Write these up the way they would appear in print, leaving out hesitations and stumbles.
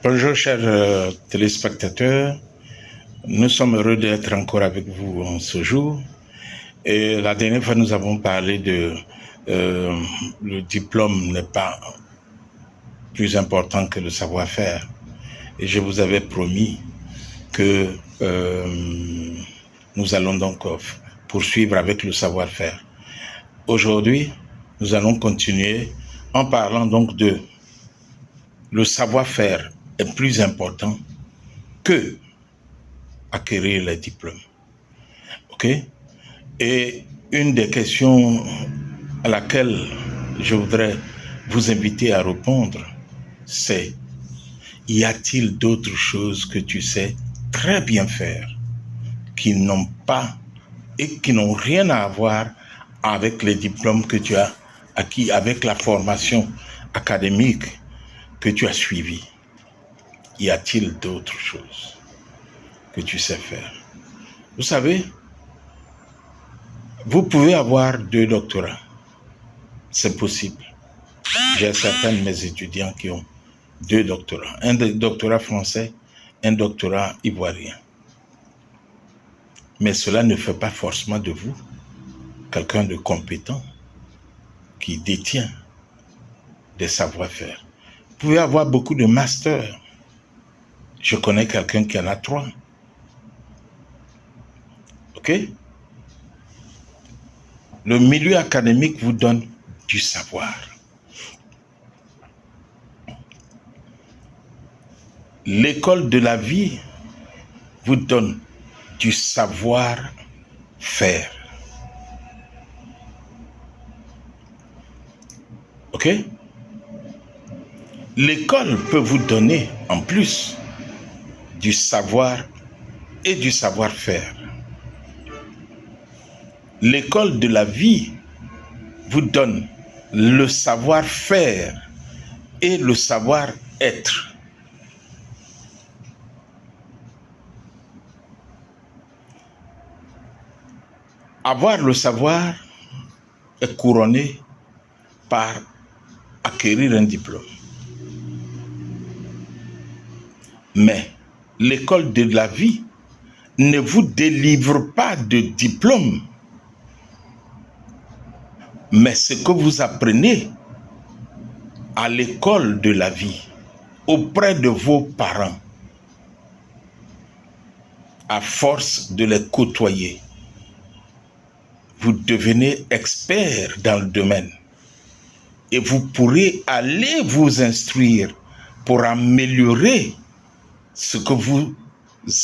Bonjour chers téléspectateurs, nous sommes heureux d'être encore avec vous en ce jour. Et la dernière fois nous avons parlé de le diplôme n'est pas plus important que le savoir-faire. Et je vous avais promis que nous allons donc poursuivre avec le savoir-faire. Aujourd'hui, nous allons continuer en parlant donc de le savoir-faire est plus important que acquérir les diplômes. OK? Et une des questions à laquelle je voudrais vous inviter à répondre, c'est: y a-t-il d'autres choses que tu sais très bien faire qui n'ont pas et qui n'ont rien à voir avec les diplômes que tu as acquis, avec la formation académique que tu as suivie? Y a-t-il d'autres choses que tu sais faire? Vous savez, vous pouvez avoir 2 doctorats. C'est possible. J'ai certains de mes étudiants qui ont 2 doctorats. Un doctorat français, un doctorat ivoirien. Mais cela ne fait pas forcément de vous quelqu'un de compétent qui détient des savoir-faire. Vous pouvez avoir beaucoup de masters. Je connais quelqu'un qui en a 3. OK? Le milieu académique vous donne du savoir. L'école de la vie vous donne du savoir-faire. OK? L'école peut vous donner en plus du savoir et du savoir-faire. L'école de la vie vous donne le savoir-faire et le savoir-être. Avoir le savoir est couronné par acquérir un diplôme. Mais l'école de la vie ne vous délivre pas de diplôme. Mais ce que vous apprenez à l'école de la vie, auprès de vos parents, à force de les côtoyer, vous devenez expert dans le domaine. Et vous pourrez aller vous instruire pour améliorer ce que vous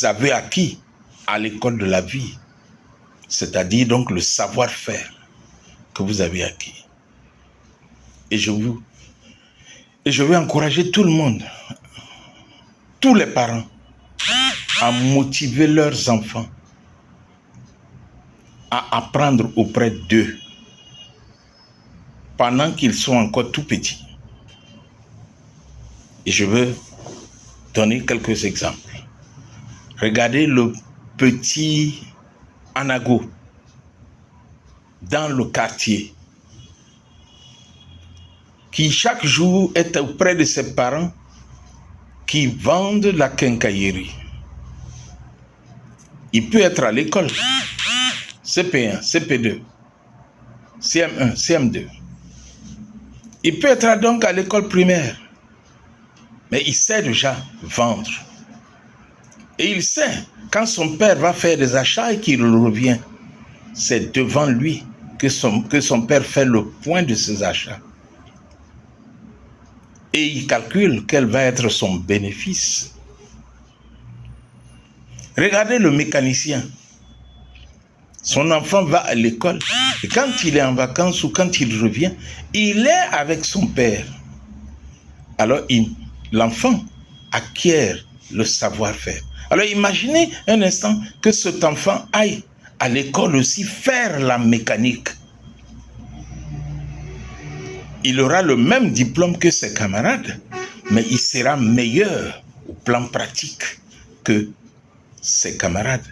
avez acquis à l'école de la vie. C'est-à-dire donc le savoir-faire que vous avez acquis. Et je vais encourager tout le monde, tous les parents, à motiver leurs enfants à apprendre auprès d'eux pendant qu'ils sont encore tout petits. Et je veux donner quelques exemples. Regardez le petit Anago dans le quartier qui chaque jour est auprès de ses parents qui vendent la quincaillerie. Il peut être à l'école, CP1, CP2, CM1, CM2. Il peut être donc à l'école primaire, mais il sait déjà vendre. Et il sait, quand son père va faire des achats et qu'il revient, c'est devant lui que son père fait le point de ses achats. Et il calcule quel va être son bénéfice. Regardez le mécanicien. Son enfant va à l'école et quand il est en vacances ou quand il revient, il est avec son père. Alors l'enfant acquiert le savoir-faire. Alors imaginez un instant que cet enfant aille à l'école aussi faire la mécanique. Il aura le même diplôme que ses camarades, mais il sera meilleur au plan pratique que ses camarades.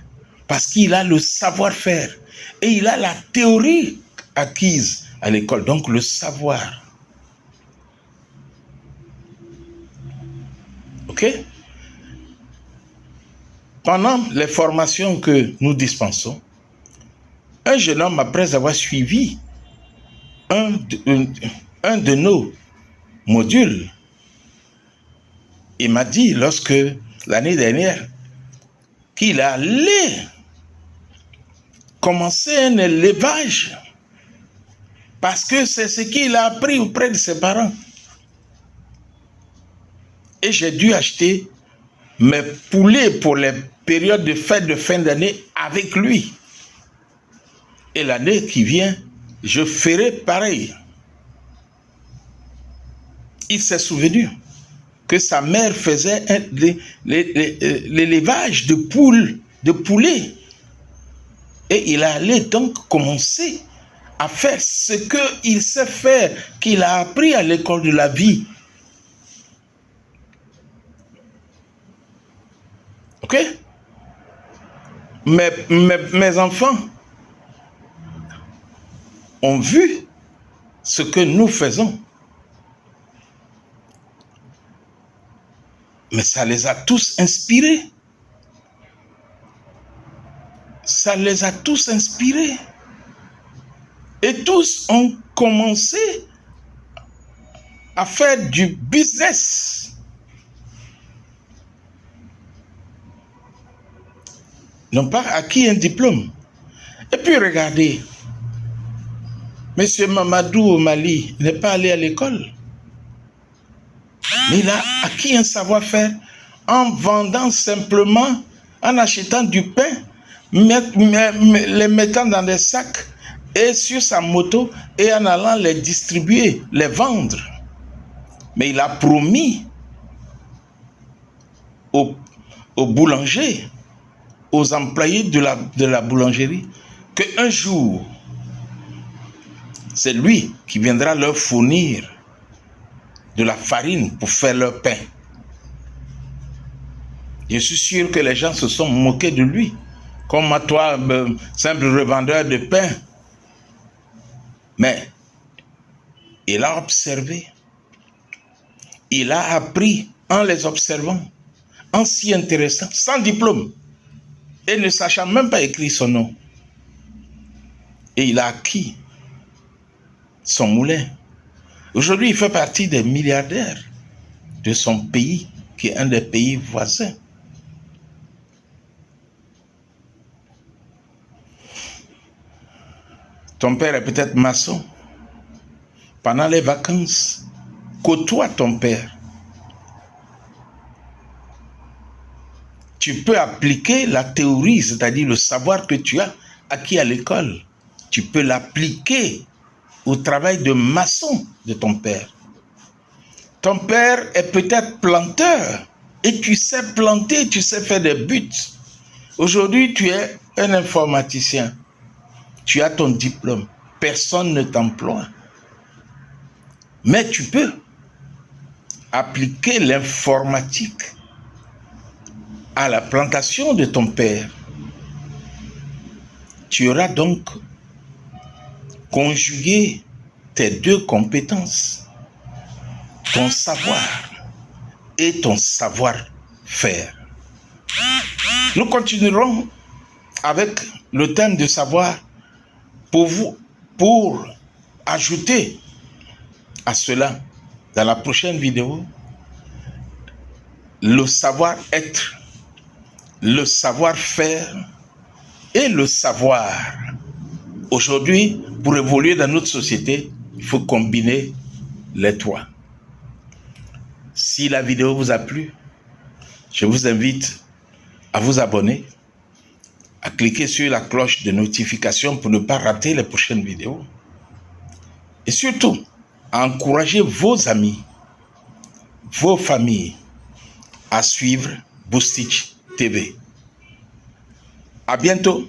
Parce qu'il a le savoir-faire et il a la théorie acquise à l'école, donc le savoir. Ok? Pendant les formations que nous dispensons, un jeune homme, après avoir suivi un de nos modules, il m'a dit, lorsque l'année dernière, qu'il allait commencer un élevage parce que c'est ce qu'il a appris auprès de ses parents. Et j'ai dû acheter mes poulets pour les périodes de fête de fin d'année avec lui. Et l'année qui vient, je ferai pareil. Il s'est souvenu que sa mère faisait l'élevage de poules, de poulets. Et il allait donc commencer à faire ce qu'il sait faire, qu'il a appris à l'école de la vie. Ok? Mes enfants ont vu ce que nous faisons. Mais ça les a tous inspirés. Ça les a tous inspirés. Et tous ont commencé à faire du business. N'ont pas acquis un diplôme. Et puis regardez, M. Mamadou au Mali n'est pas allé à l'école. Mais il a acquis un savoir-faire en vendant simplement, en achetant du pain, les mettant dans des sacs et sur sa moto et en allant les distribuer, les vendre. Mais il a promis aux boulangers, aux employés de la boulangerie, qu'un jour, c'est lui qui viendra leur fournir de la farine pour faire leur pain. Je suis sûr que les gens se sont moqués de lui. Comme à toi, simple revendeur de pain. Mais il a observé. Il a appris en les observant, en s'y intéressant, sans diplôme, et ne sachant même pas écrire son nom. Et il a acquis son moulin. Aujourd'hui, il fait partie des milliardaires de son pays, qui est un des pays voisins. Ton père est peut-être maçon. Pendant les vacances, côtoie ton père. Tu peux appliquer la théorie, c'est-à-dire le savoir que tu as acquis à l'école. Tu peux l'appliquer au travail de maçon de ton père. Ton père est peut-être planteur et tu sais planter, tu sais faire des buts. Aujourd'hui, tu es un informaticien. Tu as ton diplôme. Personne ne t'emploie. Mais tu peux appliquer l'informatique à la plantation de ton père. Tu auras donc conjugué tes deux compétences, ton savoir et ton savoir-faire. Nous continuerons avec le thème de savoir pour ajouter à cela, dans la prochaine vidéo, le savoir-être, le savoir-faire et le savoir. Aujourd'hui, pour évoluer dans notre société, il faut combiner les trois. Si la vidéo vous a plu, je vous invite à vous abonner, à cliquer sur la cloche de notification pour ne pas rater les prochaines vidéos. Et surtout, à encourager vos amis, vos familles à suivre Boostich TV. À bientôt.